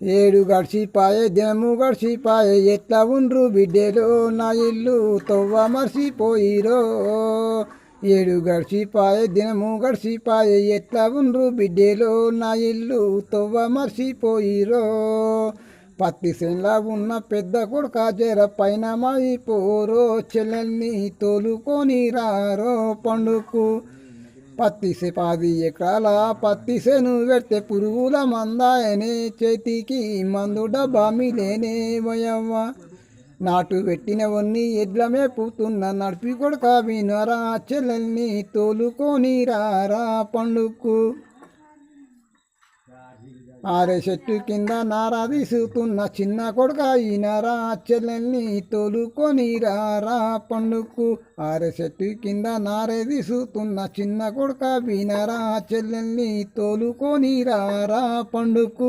ఏడు గడిచిపాయే దినము గడిచిపాయే ఎట్లా ఉండ్రు బిడ్డలో నా ఇల్లు తొవ్వ మర్చిపోయిరో. ఏడు గడిచిపాయే దినము గడిచిపాయే ఎట్లా ఉండ్రు బిడ్డలో నా ఇల్లు తొవ్వ మర్చిపోయిరో. పత్తి సేన్లా ఉన్న పెద్ద కొడుక జర పైన మాయిపోరో. చెల్లెల్ని తోలుకొని రారో పండుకు. పత్తి 10 ఎకరాల పత్తి సేను పెడితే పురుగుల మందాయనే. చేతికి మందు డబ్బా మిలేనే వయవ్వ. నాటు పెట్టినవన్నీ ఎడ్ల మేపుతున్న నడిపి కొడుక వినరా. చెల్లెల్ని తోలుకొని రారా పండుకు. ఆరే చెట్టు కింద నారా తీసుతున్న చిన్న కొడుక ఈనరా. చెల్లెల్ని తోలుకొని రారా పండుకు. ఆరే చెట్టు కింద నారే తీసుతున్న చిన్న కొడుక వినరా. చెల్లెల్ని తోలుకొని రారా పండుకు.